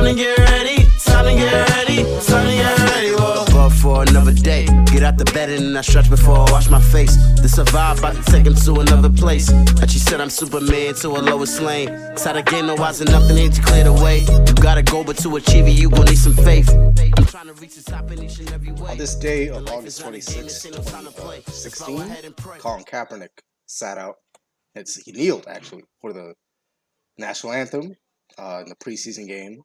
to get ready, time to get ready, time to get ready. Whoa. Up for another day, get out the bed and I stretch before I wash my face. The survive about to take him to another place. And she said I'm Superman to a Lois Lane. Inside the game, no wise enough, the need to clear the way. You gotta go, but to achieve it, you gon' need some faith. I'm trying to reach the top in each and every way. On this day of August 26, 2016, Colin Kaepernick sat out. He kneeled, actually, for the national anthem in the preseason game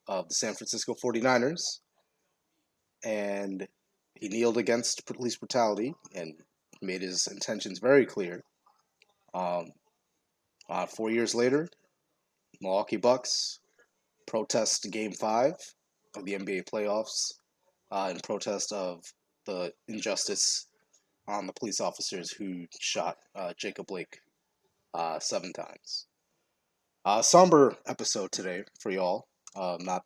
of the San Francisco 49ers. And he kneeled against police brutality and made his intentions very clear. 4 years later, Milwaukee Bucks protest Game 5 of the NBA playoffs in protest of the injustice on the police officers who shot Jacob Blake 7 times. Somber episode today for y'all. Not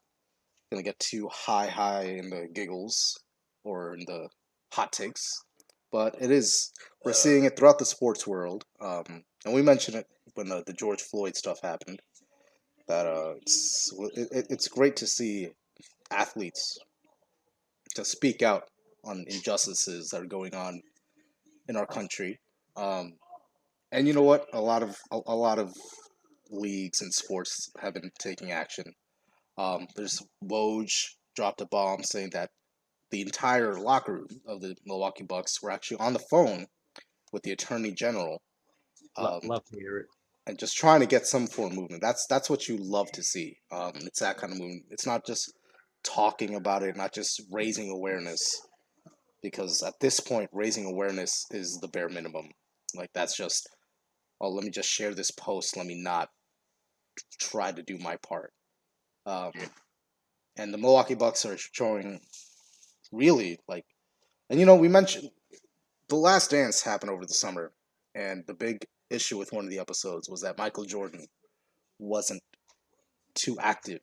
gonna get too high in the giggles or in the hot takes, but we're seeing it throughout the sports world. And we mentioned it when the George Floyd stuff happened. That it's great to see athletes to speak out on injustices that are going on in our country. And you know what? A lot of leagues and sports have been taking action. There's Woj dropped a bomb saying that the entire locker room of the Milwaukee Bucks were actually on the phone with the Attorney General. Love to hear it. And just trying to get some form of movement. That's what you love to see. It's that kind of movement. It's not just talking about it, not just raising awareness. Because at this point, raising awareness is the bare minimum. Like, that's just, oh, let me just share this post. Let me not try to do my part. And the Milwaukee Bucks are showing really, like, and we mentioned The Last Dance happened over the summer. And the big issue with one of the episodes was that Michael Jordan wasn't too active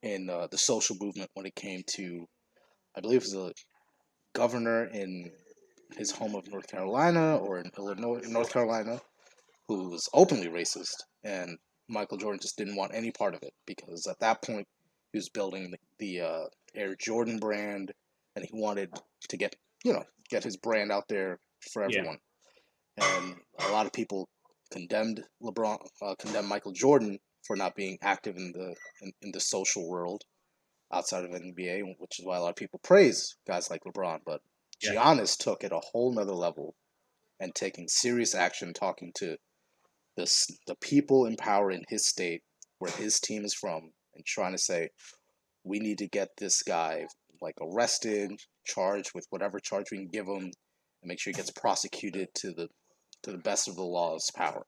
in the social movement when it came to, I believe it was a governor in his home of North Carolina or in Illinois, North Carolina, who was openly racist, and Michael Jordan just didn't want any part of it because at that point he was building the Air Jordan brand, and he wanted to get his brand out there for everyone. And a lot of people condemned Michael Jordan for not being active in the social world outside of NBA, which is why a lot of people praise guys like LeBron. But Giannis took it a whole nother level and taking serious action, talking to the people in power in his state, where his team is from, and trying to say, we need to get this guy arrested, charged with whatever charge we can give him, and make sure he gets prosecuted to the best of the law's power.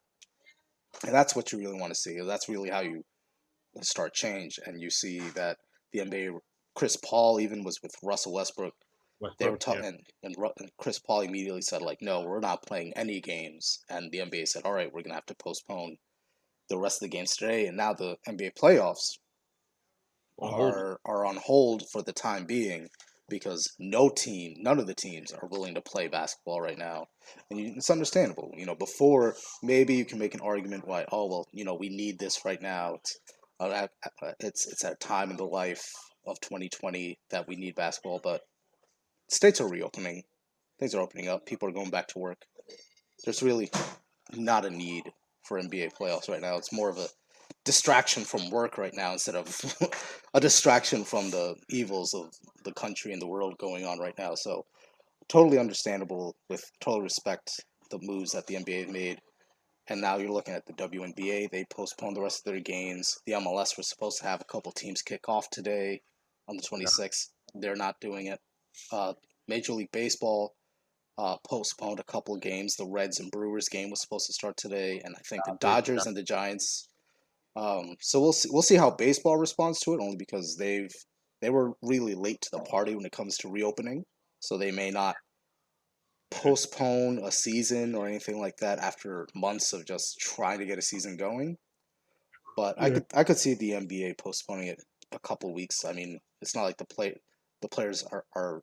And that's what you really want to see. That's really how you start change. And you see that the NBA, Chris Paul even was with Russell Westbrook. They were talking, and Chris Paul immediately said, no, we're not playing any games. And the NBA said, all right, we're going to have to postpone the rest of the games today. And now the NBA playoffs are on hold for the time being because none of the teams are willing to play basketball right now. And it's understandable. Before, maybe you can make an argument why, we need this right now. It's at a time in the life of 2020 that we need basketball, but states are reopening. Things are opening up. People are going back to work. There's really not a need for NBA playoffs right now. It's more of a distraction from work right now instead of a distraction from the evils of the country and the world going on right now. So totally understandable, with total respect, the moves that the NBA made. And now you're looking at the WNBA. They postponed the rest of their games. The MLS was supposed to have a couple teams kick off today on the 26th. They're not doing it. Major League Baseball postponed a couple of games. The Reds and Brewers game was supposed to start today, and I think the Dodgers and the Giants. So we'll see how baseball responds to it, only because they were really late to the party when it comes to reopening. So they may not postpone a season or anything like that after months of just trying to get a season going. But I could see the NBA postponing it a couple weeks. I mean, it's not like the players are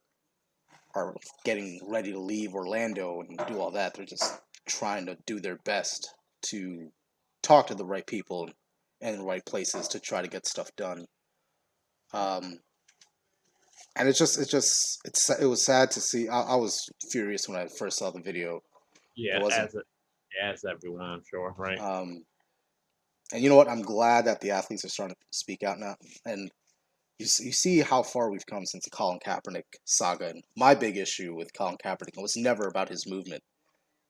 getting ready to leave Orlando and do all that. They're just trying to do their best to talk to the right people in the right places to try to get stuff done. Um, and it was sad to see. I was furious when I first saw the video. It Yeah, wasn't. as everyone, I'm sure, right? Um, and you know what? I'm glad that the athletes are starting to speak out now. And you see how far we've come since the Colin Kaepernick saga. And my big issue with Colin Kaepernick was never about his movement.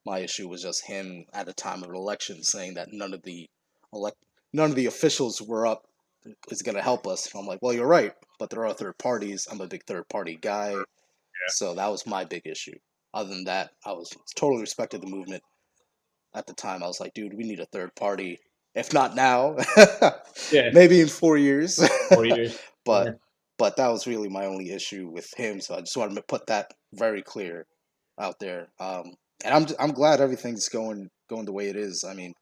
My issue was just him at a time of an election saying that elect none of the officials were up is going to help us. I'm like, well, you're right, but there are third parties. I'm a big third party guy, so that was my big issue. Other than that, I was totally respected the movement at the time. I was like, dude, we need a third party. If not now, Yeah, maybe in 4 years. 4 years. but Yeah, but that was really my only issue with him. So I just wanted to put that very clear out there. And I'm glad everything's going the way it is. I mean,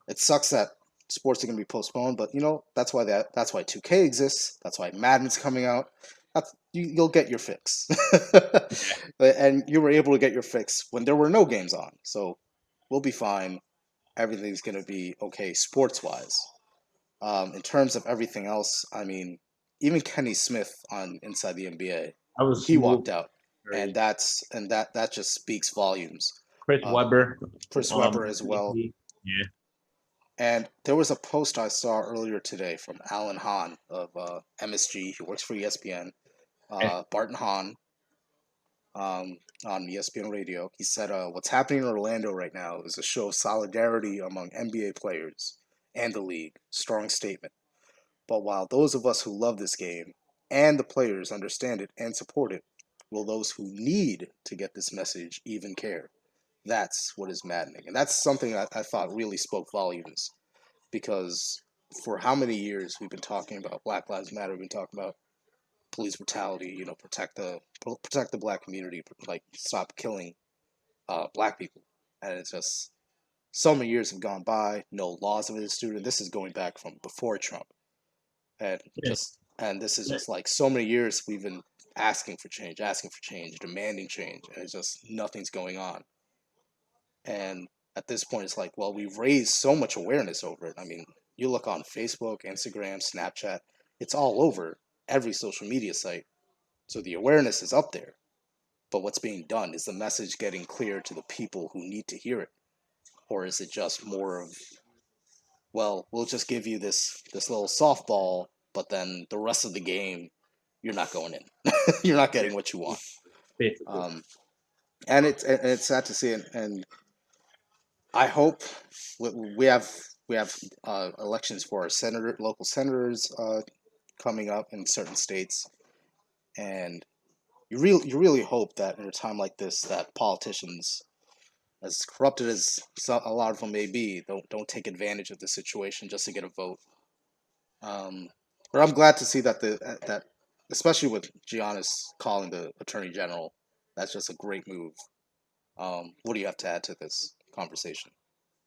it sucks that sports are going to be postponed, but that's why 2K exists. That's why Madden's coming out. You'll get your fix, yeah, and you were able to get your fix when there were no games on. So we'll be fine. Everything's going to be okay sports wise. In terms of everything else, I mean, even Kenny Smith on Inside the NBA, I was he smooth. walked out, and that just speaks volumes. Chris Uh, Webber, Chris Webber as well. MVP. Yeah, And there was a post I saw earlier today from Alan Hahn of MSG, who works for ESPN, yeah, Barton Hahn, on ESPN Radio. He said, "What's happening in Orlando right now is a show of solidarity among NBA players and the league. Strong statement. But while those of us who love this game and the players understand it and support it, will those who need to get this message even care? That's what is maddening." And that's something I thought really spoke volumes because for how many years we've been talking about Black Lives Matter, we've been talking about police brutality, protect the black community, like stop killing black people. And it's just so many years have gone by, no laws have been instituted. This is going back from before Trump. And yeah. this is just like so many years we've been asking for change, demanding change, and it's just nothing's going on. And at this point, it's like, well, we've raised so much awareness over it. I mean, you look on Facebook, Instagram, Snapchat, it's all over every social media site. So the awareness is up there. But what's being done? Is the message getting clear to the people who need to hear it? Or is it just more of, well, we'll just give you this little softball, but then the rest of the game, you're not going in. You're not getting what you want. Basically. Um, and it's sad to see, and I hope we have elections for our local senators coming up in certain states, and you really hope that in a time like this that politicians, as corrupted as a lot of them may be, don't take advantage of the situation just to get a vote. Um, but I'm glad to see that especially with Giannis calling the attorney general, that's just a great move. What do you have to add to this conversation?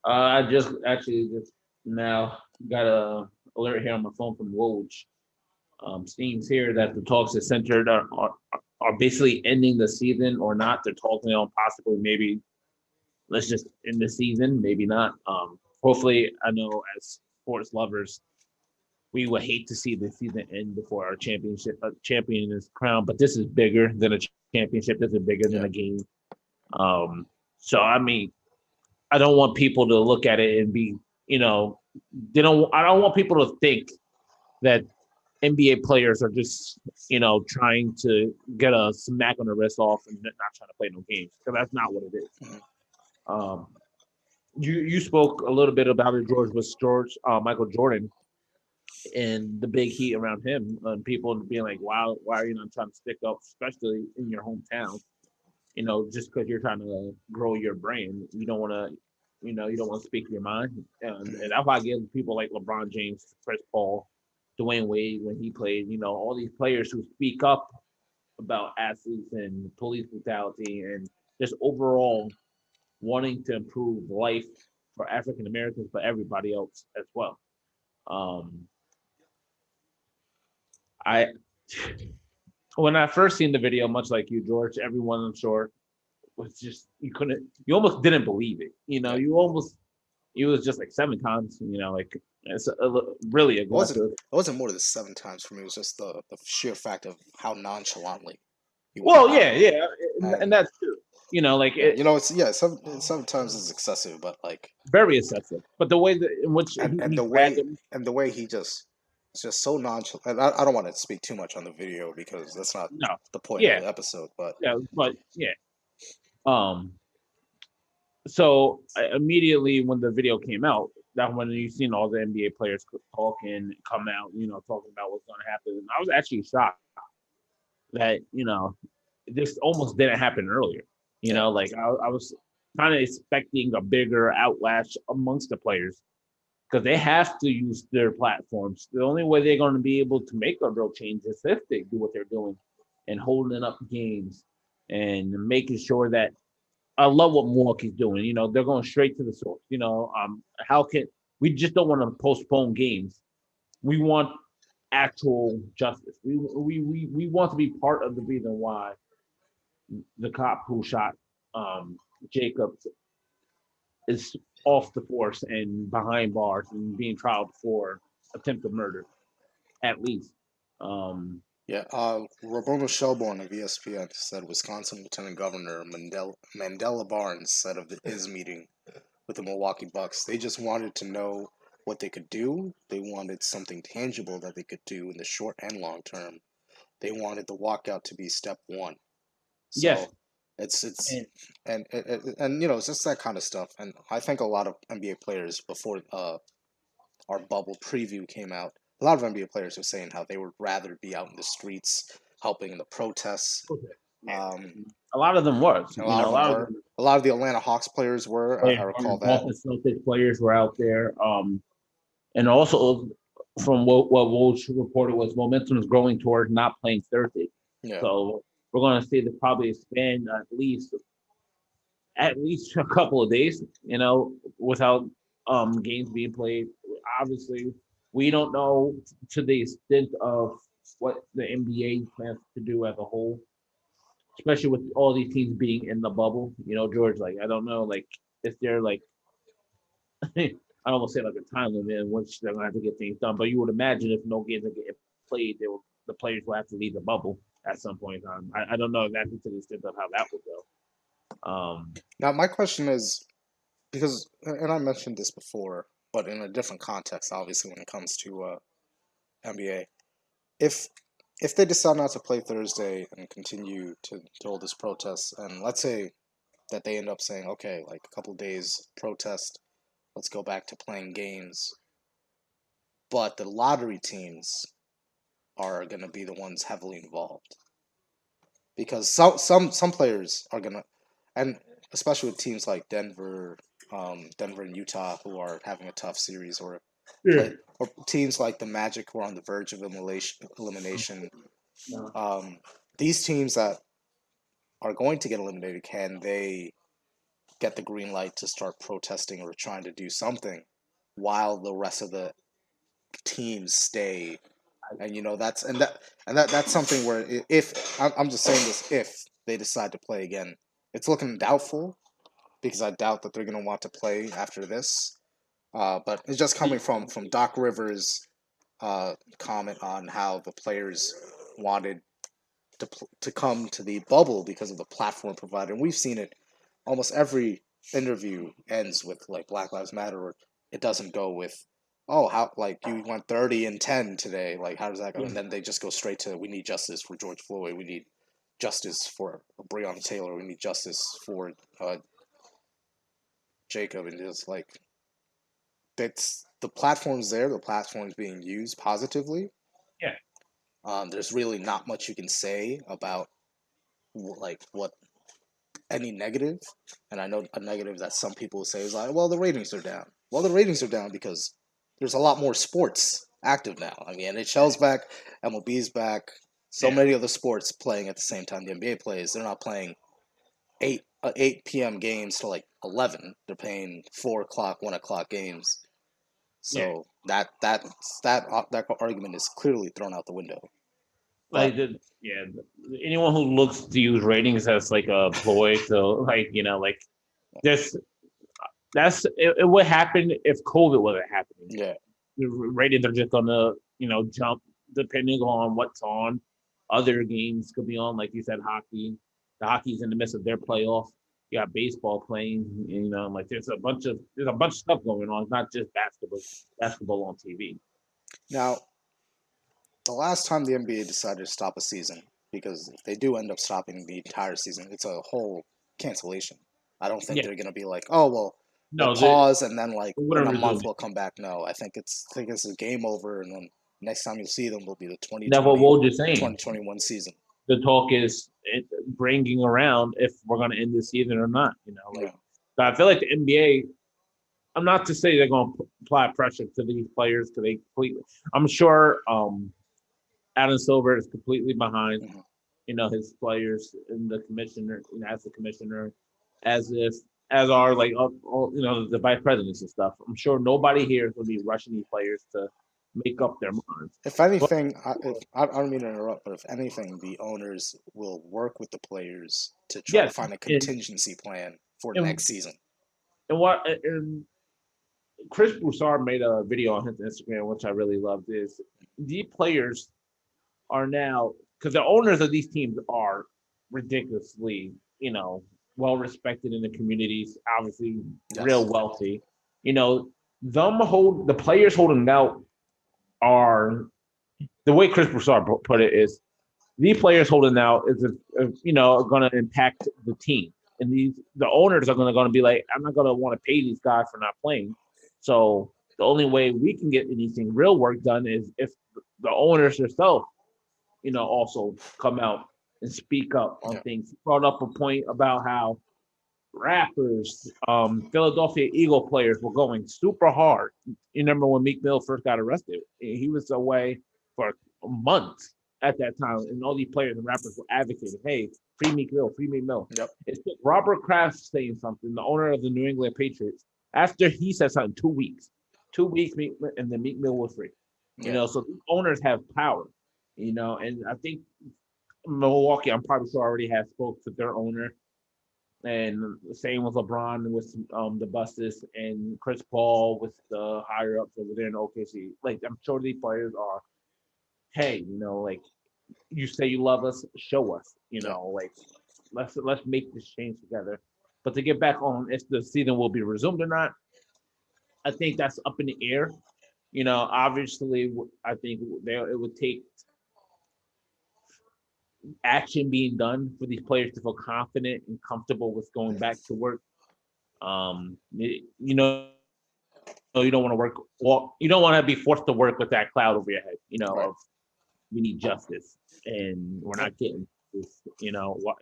I just actually just now got a alert here on my phone from Woj. Seems here that the talks are centered are basically ending the season or not. They're talking on possibly maybe let's just end the season, maybe not. Hopefully, I know as sports lovers, we would hate to see the season end before our champion is crowned. But this is bigger than a championship. This is bigger than Yeah. a game. Um, so I mean, I don't want people to look at it and be, you know, they don't. I don't want people to think that NBA players are just, trying to get a smack on the wrist off and not trying to play no games because that's not what it is. Mhm. Um, you spoke a little bit about it, George, with Michael Jordan and the big heat around him and people being like, "Wow, why are you not trying to stick up, especially in your hometown?" Just because you're trying to grow your brand, you don't want to, you don't want to speak your mind. And Mhm. that's why I give people like LeBron James, Chris Paul, Dwayne Wade when he played, all these players who speak up about athletes and police brutality and just overall wanting to improve life for African Americans, but everybody else as well. Um, I when I first seen the video, much like you, George, everyone I'm sure was just you almost didn't believe it. Yeah. You almost He was just like 7 times. Like it's really aggressive. It wasn't more than 7 times for me. It was just the sheer fact of how nonchalantly he went Well, about yeah, it. yeah, and And that's true. Like yeah, it sometimes it's excessive, but like very excessive. But the way that in which and he the grabbed way him, he just it's just so nonchalant. And I don't want to speak too much on the video because that's not no, the point of yeah, the episode. But yeah, but yeah. Um, so immediately when the video came out, that when you seen all the NBA players talking, come out, talking about what's going to happen, and I was actually shocked that this almost didn't happen earlier. yeah, Like I was kind of expecting a bigger outlash amongst the players because they have to use their platforms. The only way they're going to be able to make a real change is if they do what they're doing and holding up games and making sure that I love what Milwaukee's doing. They're going straight to the source. How can we just don't want to postpone games? We want actual justice. We want to be part of the reason why the cop who shot Jacobs is off the force and behind bars and being tried for attempted murder, at least. Um, yeah. Roberto Shelburne of ESPN said Wisconsin Lieutenant Governor Mandela Barnes said of his meeting with the Milwaukee Bucks, they just wanted to know what they could do. They wanted something tangible that they could do in the short and long term. They wanted the walkout to be step one. yes, So it's and and it's just that kind of stuff. And I think a lot of NBA players before our bubble preview came out, a lot of NBA players were saying how they would rather be out in the streets helping in the protests. yeah, Um, a lot of them was. a lot A of them lot of were. them A lot of the Atlanta Hawks players were. I players were. recall that. Boston Celtics players were out there. And also from what Woj reported was momentum is growing towards not playing Thursday. Yeah. So we're going to see the probably spend at least a couple of days, without games being played. Obviously, we don't know to the extent of what the NBA plans to do as a whole, especially with all these teams being in the bubble. George, like I don't know, like is there like I almost say like a time limit in which they're gonna have to get things done. But you would imagine if no games are getting played, the players will have to leave the bubble at some point in time. I don't know exactly to the extent of how that would go. Now my question is because, and I mentioned this before, but in a different context, obviously when it comes to NBA, if they decide not to play Thursday and continue to hold this protest, and let's say that they end up saying, okay, like a couple days protest, let's go back to playing games, but the lottery teams are going to be the ones heavily involved because some players are going to, and especially with teams like Denver and Utah who are having a tough series, or yeah. play or teams like the Magic who are on the verge of elimination. Um, these teams that are going to get eliminated, can they get the green light to start protesting or trying to do something while the rest of the teams stay? And that's something where if I'm just saying this, if they decide to play again, it's looking doubtful because I doubt that they're going to want to play after this. But it's just coming from Doc Rivers' comment on how the players wanted to come to the bubble because of the platform provided. And we've seen it almost every interview ends with like Black Lives Matter, or it doesn't go with, oh, how, like, you went 30-10 today, like how does that go? And then they just go straight to, we need justice for George Floyd, we need justice for Breonna Taylor, we need justice for Jacob, and just like that's the platform's there, the platform's being used positively. Yeah. There's really not much you can say about like what any negative, and I know a negative that some people say is like, well, the ratings are down. Well, the ratings are down because there's a lot more sports active now. I mean, NHL's back, MLB's back, so Yeah. many other sports playing at the same time the NBA plays. They're not playing 8 p.m. games to like 11. They're playing 4 o'clock, 1 o'clock games. Yeah. So that argument is clearly thrown out the window. But Yeah, anyone who looks to use ratings as like a ploy to like like this it would happen if COVID wasn't happening. Yeah. The ratings are just gonna, jump depending on what's on. Other games could be on, like you said, hockey. The hockey's in the midst of their playoffs. You got baseball playing. Like there's a bunch of stuff going on. It's not just basketball on TV. Now, the last time the NBA decided to stop a season, because if they do end up stopping the entire season, it's a whole cancellation. I don't think Yeah, they're gonna be like, oh well, we'll no, they pause and then like in wouldn't a resume month it. we'll come back. No, I think it's a game over, and then next time you'll see them will be the That's what 2020 Woj is saying. 2021 season. The talk is bringing around if we're going to end this season or not. Yeah, But I feel like the NBA. I'm not to say they're going to apply pressure to these players because they completely. I'm sure Adam Silver is completely behind, hmm his players and the commissioner, as the commissioner, as if as are like all, the vice presidents and stuff. I'm sure nobody here is going to be rushing these players to make up their minds. If But anything, I don't mean to interrupt, but if anything, the owners will work with the players to try to yes, find a and contingency plan for and next season. and Chris Broussard made a video on his Instagram, which I really loved. Is the players are now because the owners of these teams are ridiculously, well respected in the communities, obviously real Yes. wealthy. You know, the players holding out are the way Chris Broussard put it is these players holding out is going to impact the team, and the owners are going to be like, I'm not going to want to pay these guys for not playing. So the only way we can get anything real work done is if the owners themselves also come out and speak up on Yeah. things. He brought up a point about how rappers, Philadelphia Eagle players were going super hard. You remember when Meek Mill first got arrested? He was away for a month at that time, and all these players and rappers were advocating, "Hey, free Meek Mill, free Meek Mill." Yep. It took Robert Kraft saying something, the owner of the New England Patriots, after he said something, 2 weeks, and then Meek Mill was free. Yeah. So these owners have power, and I think Milwaukee, I'm probably sure already has spoke to their owner, and the same with LeBron with the Bustos and Chris Paul with the higher ups over there in OKC. Like I'm sure these players are, hey, like you say you love us, show us, Yeah. like let's make this change together. But to get back on if the season will be resumed or not, I think that's up in the air. Obviously, I think it would take action being done for these players to feel confident and comfortable with going back to work. You don't want to work. Well, you don't want to be forced to work with that cloud over your head. Right. Of we need justice, and we're Yep. not getting this. And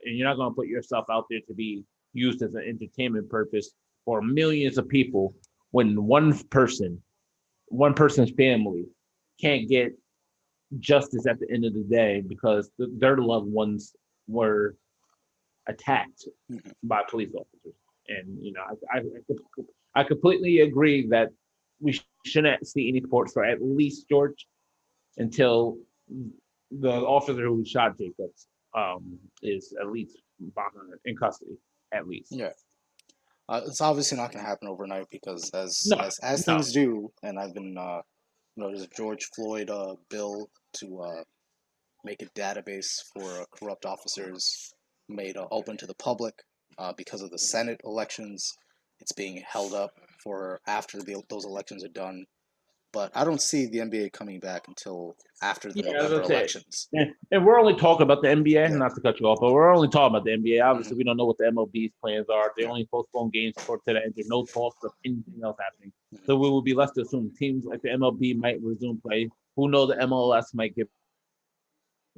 you're not going to put yourself out there to be used as an entertainment purpose for millions of people when one person's family can't get justice at the end of the day because their loved ones were attacked Mhm. by police officers. And I completely agree that we shouldn't see any reports for at least George until the officer who shot Jacobs is at least in custody, at least. Yeah. It's obviously not going to happen overnight because No, as no, things do, and I've been there's a George Floyd bill to make a database for corrupt officers made open to the public because of the Senate elections. It's being held up for after those elections are done. But I don't see the NBA coming back until after the yeah, as November I said, elections. and we're only talking about the NBA, Yeah. not to cut you off, but we're only talking about the NBA. hmm Obviously, we don't know what the MLB's plans are. They Yeah. only postpone games for today. There's no talks of anything else happening. hmm So we will be left to assume teams like the MLB might resume play. Who knows? The MLS might get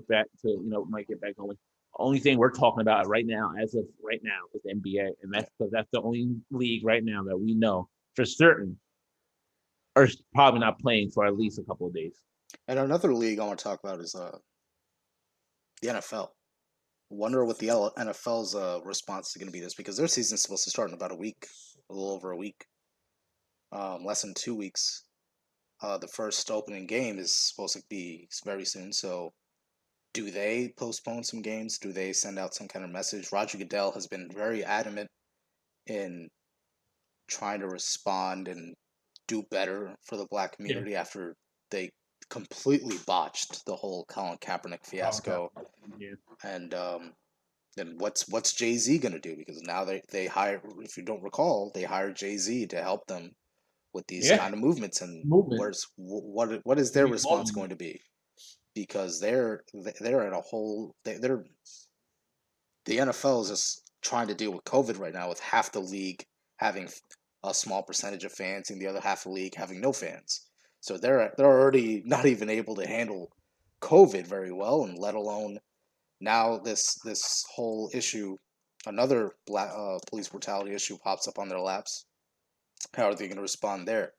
might get back going. Only thing we're talking about right now, as of right now, is the NBA, and Yeah. that's because that's the only league right now that we know for certain are probably not playing for at least a couple of days. And another league I want to talk about is the NFL. Wonder what the NFL's response is going to be to this because their season's supposed to start in about a week, a little over a week, less than 2 weeks. The first opening game is supposed to be very soon. So, do they postpone some games? Do they send out some kind of message? Roger Goodell has been very adamant in trying to respond and do better for the black Yeah. community after they completely botched the whole Colin Kaepernick Okay. fiasco. Yeah. And then what's Jay Z gonna do? Because now they hire, if you don't recall, they hired Jay Z to help them with these Yeah. kind of movements. And Movement. what is their response Volume. going to be? Because they're at a whole they're the NFL is just trying to deal with COVID right now with half the league having a small percentage of fans and the other half of the league having no fans. So they're already not even able to handle COVID very well, and let alone now this whole issue, another police brutality issue pops up on their laps. How are they going to respond there?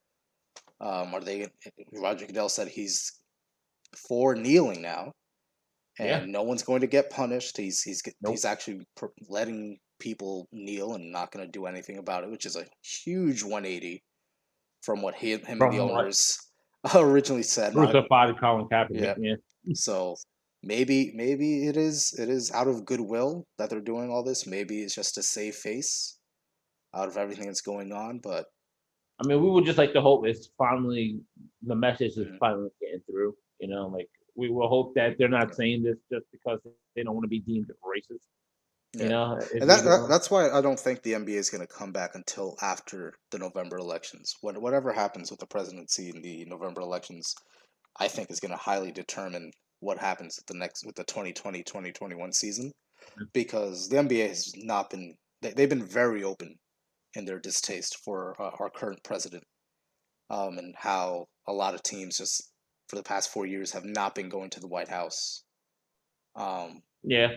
Are they? Roger Goodell said he's for kneeling now, Yeah. and no one's going to get punished. He's Nope. actually letting people kneel and not going to do anything about it, which is a huge 180 from what him and the From what owners originally said. Not crucified Colin Kaepernick. yeah. Yeah. So maybe it is out of goodwill that they're doing all this. Maybe it's just to save face out of everything that's going on. But I mean, we would just like to hope it's finally the message is mm, finally getting through. Like we will hope that they're not saying this just because they don't want to be deemed racist. yeah, If and we don't, that's why I don't think the NBA is going to come back until after the November elections. Whatever happens with the presidency in the November elections, I think is going to highly determine what happens with the 2020-2021 season, because the NBA has not been they've been very open in their distaste for our current president, and how a lot of teams just for the past 4 years have not been going to the White House. Um, yeah,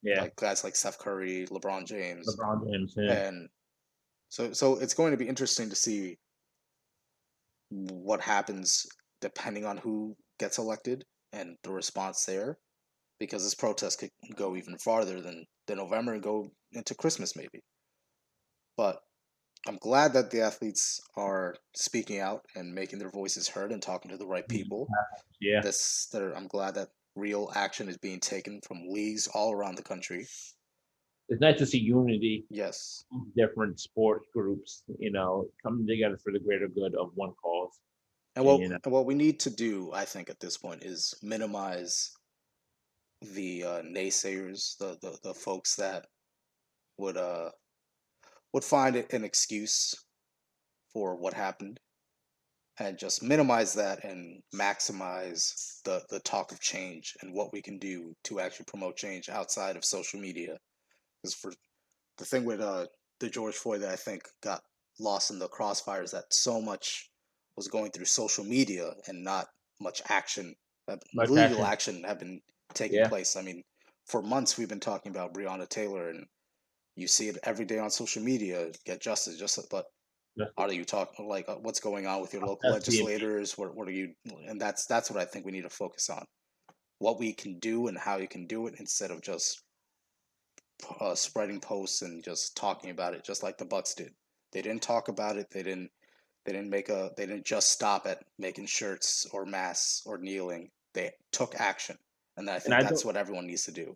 yeah, like guys like Steph Curry, LeBron James, LeBron James, yeah, and so it's going to be interesting to see what happens depending on who gets elected and the response there, because this protest could go even farther than the November and go into Christmas maybe. But I'm glad that the athletes are speaking out and making their voices heard and talking to the right people. yeah. I'm glad that real action is being taken from leagues all around the country. It's nice to see unity Yes. of different sports groups, coming together for the greater good of one cause. And And what we need to do, I think, at this point is minimize the naysayers, the folks that would uh would find it an excuse for what happened, and just minimize that and maximize the talk of change and what we can do to actually promote change outside of social media. Because for the thing with the George Floyd that I think got lost in the crossfires, that so much was going through social media and not much action, much legal action. action have been taking Yeah, place. I mean, for months we've been talking about Breonna Taylor, and you see it every day on social media. Get justice, but are you talking like what's going on with your local that's the impact. legislators? What are you? And that's what I think we need to focus on. What we can do and how you can do it, instead of just spreading posts and just talking about it, just like the Bucks did. They didn't talk about it. They didn't just stop at making shirts or masks or kneeling. They took action, and I And think I that's don't. what everyone needs to do.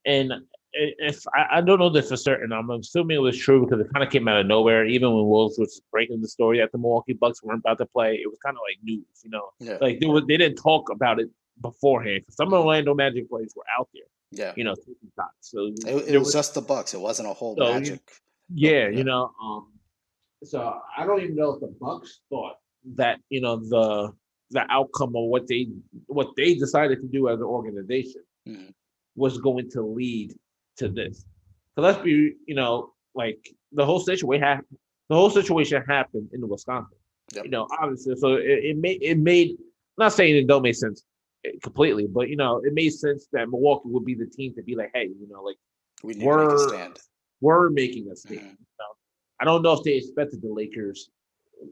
And if I don't know this for certain, I'm assuming it was true because it kind of came out of nowhere. Even when Wolves was breaking the story that the Milwaukee Bucks weren't about to play, it was kind of like news, Yeah. like they didn't talk about it beforehand. Some Mhm. Orlando Magic players were out there, Yeah. taking shots. So It there was was just the Bucks. It wasn't a whole so Magic. yeah, Yeah. So I don't even know if the Bucks thought that the outcome of what they decided to do as an organization Mhm. was going to lead to this. So let's be, like the whole situation happened in Wisconsin. Yep. Obviously, so it made. I'm not saying it don't make sense completely, but it made sense that Milwaukee would be the team to be like, hey, like We need to make a we're stand. we're making a stand. Mhm. I don't know if they expected the Lakers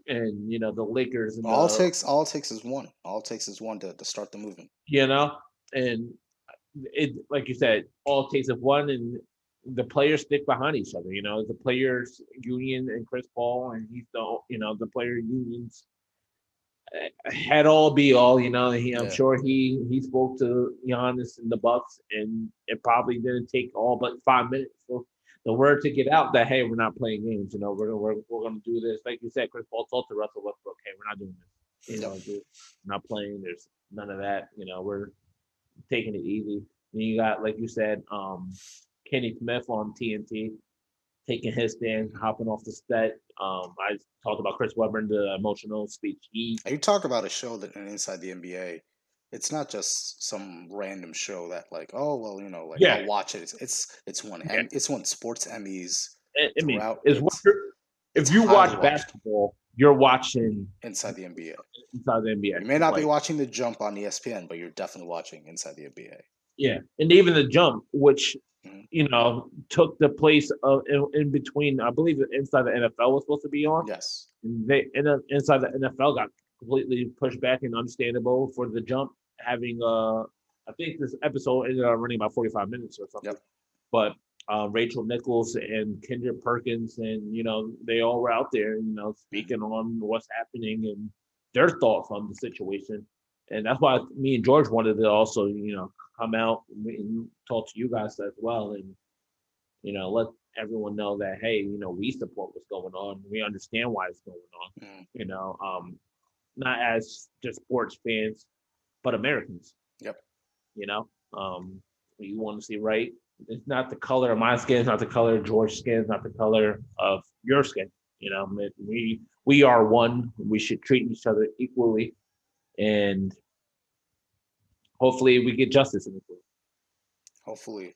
and the Lakers and All it takes is one. All it takes is one to start the movement. you know and it like you said, all it takes is one, and the players stick behind each other. The players union and Chris Paul, and he's the player unions had all be all. I'm Yeah. sure he spoke to Giannis and the Bucks, and it probably didn't take all but 5 minutes for the word to get out that hey, we're not playing games. We're gonna do this. Like you said, Chris Paul told to Russell Westbrook, hey, we're not doing this. Yep. We're not playing. There's none of that. We're taking it easy. And you got, like you said, Kenny Smith on TNT taking his stand, hopping off the set. I talked about Chris Webber in the emotional speech. You talk about a show that inside the NBA. It's not just some random show that like, oh well, like Yeah, I'll watch it. It's won yeah. it's won sports Emmys I mean, throughout. is what It's if you highly watch watched basketball, you're watching inside the NBA. inside the NBA. You may not be Like, watching the jump on ESPN, but you're definitely watching inside the NBA. yeah, and even the jump, which Mhm. took the place of in between. I believe inside the NFL was supposed to be on. Yes. And inside the NFL got completely pushed back and understandable for the jump having I think this episode ended up running about 45 minutes or something. Yep. But Rachel Nichols and Kendra Perkins and they all were out there, speaking on what's happening and their thoughts on the situation. And that's why me and George wanted to also, come out and talk to you guys as well and let everyone know that hey, we support what's going on. We understand why it's going on. Mhm. Not as just sports fans, but Americans. Yep. You want to see right. It's not the color of my skin. It's not the color of George's skin. It's not the color of your skin. We are one. We should treat each other equally, and hopefully, we get justice in this world. Hopefully.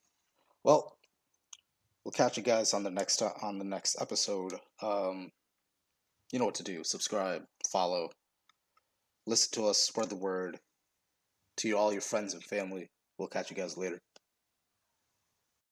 Well, we'll catch you guys on the next episode. You know what to do. Subscribe, follow, listen to us, spread the word to all your friends and family. We'll catch you guys later.